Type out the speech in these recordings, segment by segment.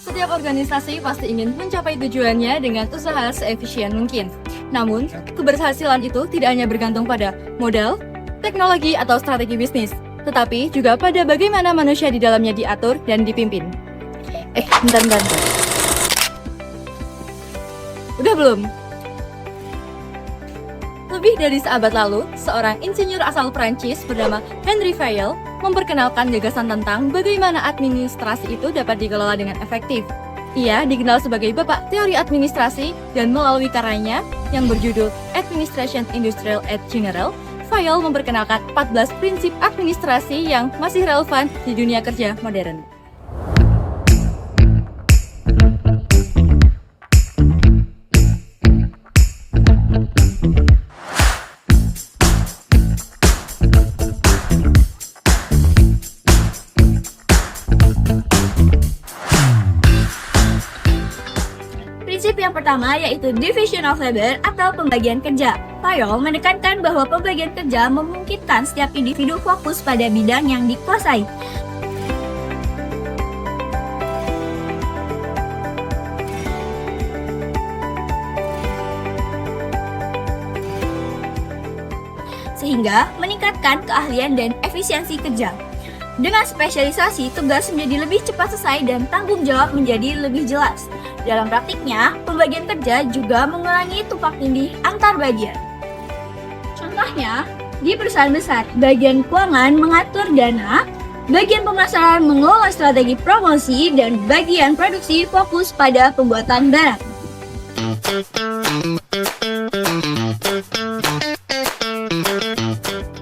Setiap organisasi pasti ingin mencapai tujuannya dengan usaha seefisien mungkin. Namun, keberhasilan itu tidak hanya bergantung pada modal, teknologi, atau strategi bisnis, tetapi juga pada bagaimana manusia di dalamnya diatur dan dipimpin. Bentar. Udah belum? Lebih dari seabad lalu, seorang insinyur asal Prancis bernama Henri Fayol memperkenalkan gagasan tentang bagaimana administrasi itu dapat dikelola dengan efektif. Ia dikenal sebagai bapak teori administrasi dan melalui karyanya yang berjudul Administration Industrial et General, Fayol memperkenalkan 14 prinsip administrasi yang masih relevan di dunia kerja modern. Prinsip yang pertama yaitu division of labor atau pembagian kerja. Fayol menekankan bahwa pembagian kerja memungkinkan setiap individu fokus pada bidang yang dikuasai. Sehingga meningkatkan keahlian dan efisiensi kerja. Dengan spesialisasi, tugas menjadi lebih cepat selesai dan tanggung jawab menjadi lebih jelas. Dalam praktiknya, pembagian kerja juga mengurangi tumpang tindih antar bagian. Contohnya, di perusahaan besar, bagian keuangan mengatur dana, bagian pemasaran mengelola strategi promosi, dan bagian produksi fokus pada pembuatan barang.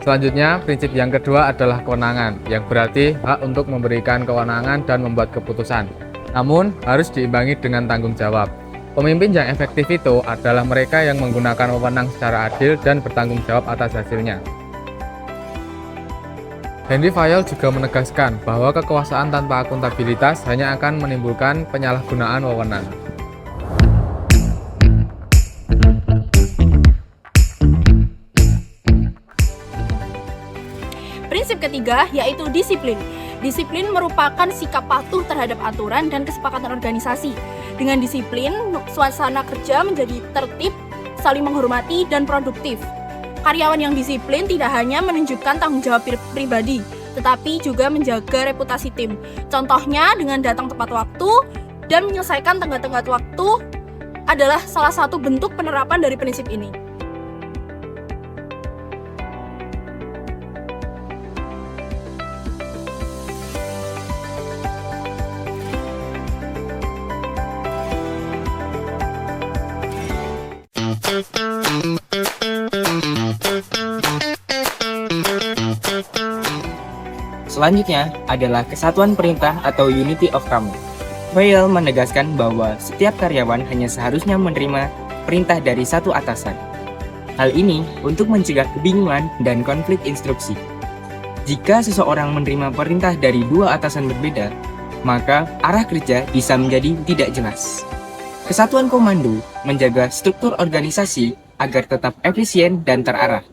Selanjutnya, prinsip yang kedua adalah kewenangan, yang berarti hak untuk memberikan kewenangan dan membuat keputusan. Namun, harus diimbangi dengan tanggung jawab. Pemimpin yang efektif itu adalah mereka yang menggunakan wewenang secara adil dan bertanggung jawab atas hasilnya. Henri Fayol juga menegaskan bahwa kekuasaan tanpa akuntabilitas hanya akan menimbulkan penyalahgunaan wewenang. Prinsip ketiga yaitu disiplin. Disiplin merupakan sikap patuh terhadap aturan dan kesepakatan organisasi. Dengan disiplin, suasana kerja menjadi tertib, saling menghormati, dan produktif. Karyawan yang disiplin tidak hanya menunjukkan tanggung jawab pribadi, tetapi juga menjaga reputasi tim. Contohnya dengan datang tepat waktu dan menyelesaikan tenggat-tenggat waktu adalah salah satu bentuk penerapan dari prinsip ini. Selanjutnya adalah kesatuan perintah atau unity of command. Fayol menegaskan bahwa setiap karyawan hanya seharusnya menerima perintah dari satu atasan. Hal ini untuk mencegah kebingungan dan konflik instruksi. Jika seseorang menerima perintah dari dua atasan berbeda, maka arah kerja bisa menjadi tidak jelas. Kesatuan komando menjaga struktur organisasi agar tetap efisien dan terarah.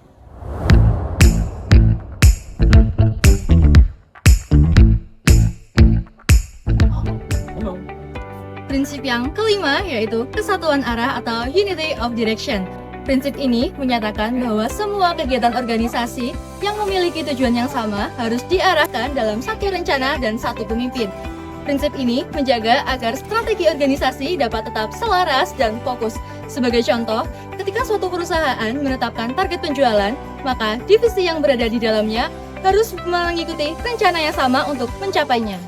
Prinsip yang kelima yaitu kesatuan arah atau unity of direction. Prinsip ini menyatakan bahwa semua kegiatan organisasi yang memiliki tujuan yang sama harus diarahkan dalam satu rencana dan satu pemimpin. Prinsip ini menjaga agar strategi organisasi dapat tetap selaras dan fokus. Sebagai contoh, ketika suatu perusahaan menetapkan target penjualan, maka divisi yang berada di dalamnya harus mengikuti rencana yang sama untuk mencapainya.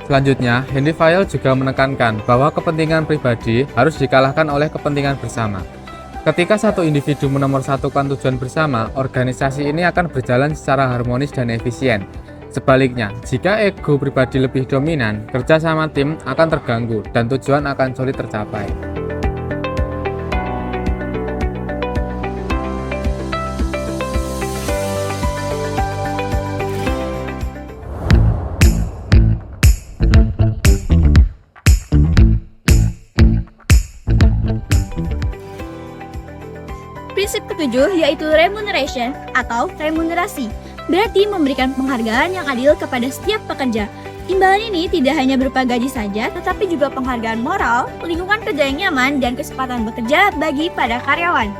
Selanjutnya, Henri Fayol juga menekankan bahwa kepentingan pribadi harus dikalahkan oleh kepentingan bersama. Ketika satu individu menomorsatukan tujuan bersama, organisasi ini akan berjalan secara harmonis dan efisien. Sebaliknya, jika ego pribadi lebih dominan, kerja sama tim akan terganggu dan tujuan akan sulit tercapai. Prinsip ketujuh yaitu remuneration atau remunerasi, berarti memberikan penghargaan yang adil kepada setiap pekerja. Imbalan ini tidak hanya berupa gaji saja, tetapi juga penghargaan moral, lingkungan kerja yang nyaman, dan kesempatan bekerja bagi para karyawan.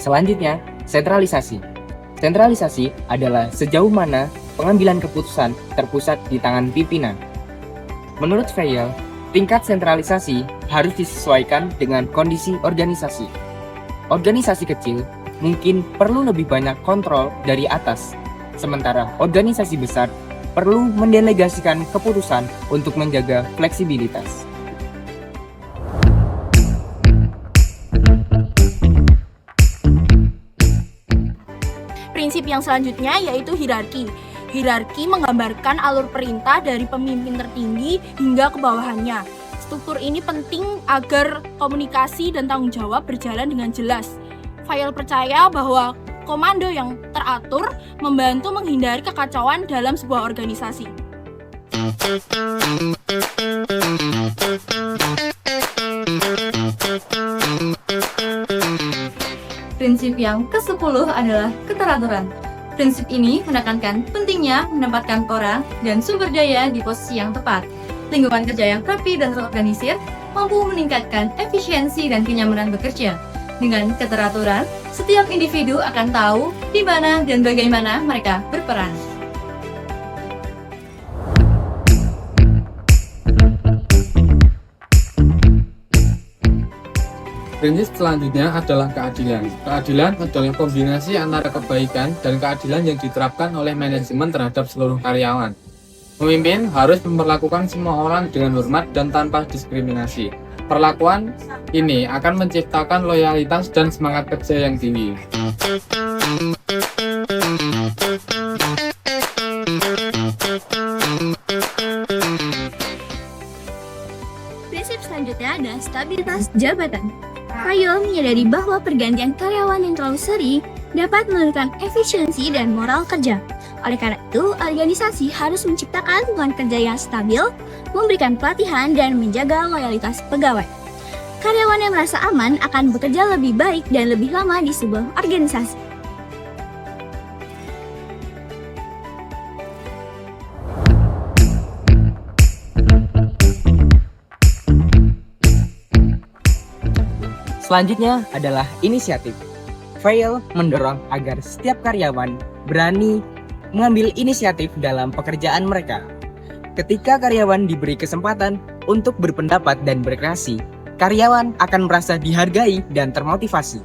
Selanjutnya, sentralisasi. Sentralisasi adalah sejauh mana pengambilan keputusan terpusat di tangan pimpinan. Menurut Vail, tingkat sentralisasi harus disesuaikan dengan kondisi organisasi. Organisasi kecil mungkin perlu lebih banyak kontrol dari atas, sementara organisasi besar perlu mendelegasikan keputusan untuk menjaga fleksibilitas. Prinsip yang selanjutnya yaitu hierarki. Hierarki menggambarkan alur perintah dari pemimpin tertinggi hingga ke bawahannya. Struktur ini penting agar komunikasi dan tanggung jawab berjalan dengan jelas. Vail percaya bahwa komando yang teratur membantu menghindari kekacauan dalam sebuah organisasi. Prinsip yang ke-10 adalah keteraturan. Prinsip ini menekankan pentingnya menempatkan orang dan sumber daya di posisi yang tepat. Lingkungan kerja yang rapi dan terorganisir mampu meningkatkan efisiensi dan kenyamanan bekerja. Dengan keteraturan, setiap individu akan tahu di mana dan bagaimana mereka berperan. Prinsip selanjutnya adalah keadilan. Keadilan adalah kombinasi antara kebaikan dan keadilan yang diterapkan oleh manajemen terhadap seluruh karyawan. Pemimpin harus memperlakukan semua orang dengan hormat dan tanpa diskriminasi. Perlakuan ini akan menciptakan loyalitas dan semangat kerja yang tinggi. Prinsip selanjutnya adalah stabilitas jabatan. Vail menyadari bahwa pergantian karyawan yang terlalu sering dapat menurunkan efisiensi dan moral kerja. Oleh karena itu, organisasi harus menciptakan lingkungan kerja yang stabil, memberikan pelatihan, dan menjaga loyalitas pegawai. Karyawan yang merasa aman akan bekerja lebih baik dan lebih lama di sebuah organisasi. Selanjutnya adalah inisiatif. Vail mendorong agar setiap karyawan berani mengambil inisiatif dalam pekerjaan mereka. Ketika karyawan diberi kesempatan untuk berpendapat dan berkreasi, karyawan akan merasa dihargai dan termotivasi.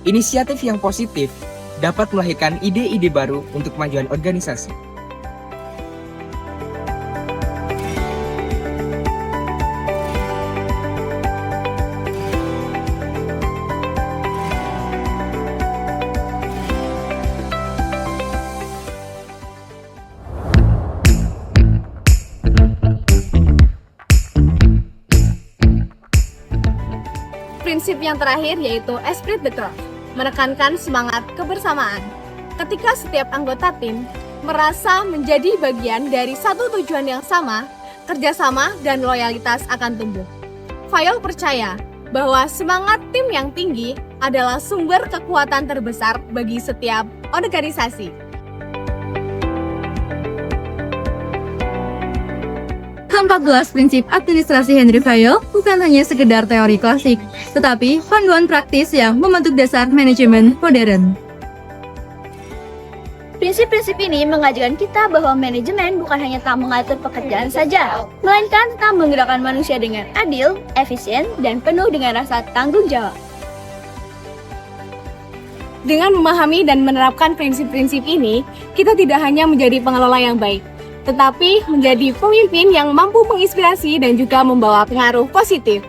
Inisiatif yang positif dapat melahirkan ide-ide baru untuk kemajuan organisasi. Prinsip yang terakhir yaitu esprit de corps, menekankan semangat kebersamaan. Ketika setiap anggota tim merasa menjadi bagian dari satu tujuan yang sama, kerjasama dan loyalitas akan tumbuh. Vail percaya bahwa semangat tim yang tinggi adalah sumber kekuatan terbesar bagi setiap organisasi. Ke-14 prinsip administrasi Henry Vail bukan hanya sekedar teori klasik, tetapi panduan praktis yang membentuk dasar manajemen modern. Prinsip-prinsip ini mengajarkan kita bahwa manajemen bukan hanya tentang mengatur pekerjaan saja, melainkan tentang menggerakkan manusia dengan adil, efisien, dan penuh dengan rasa tanggung jawab. Dengan memahami dan menerapkan prinsip-prinsip ini, kita tidak hanya menjadi pengelola yang baik, tetapi menjadi pemimpin yang mampu menginspirasi dan juga membawa pengaruh positif.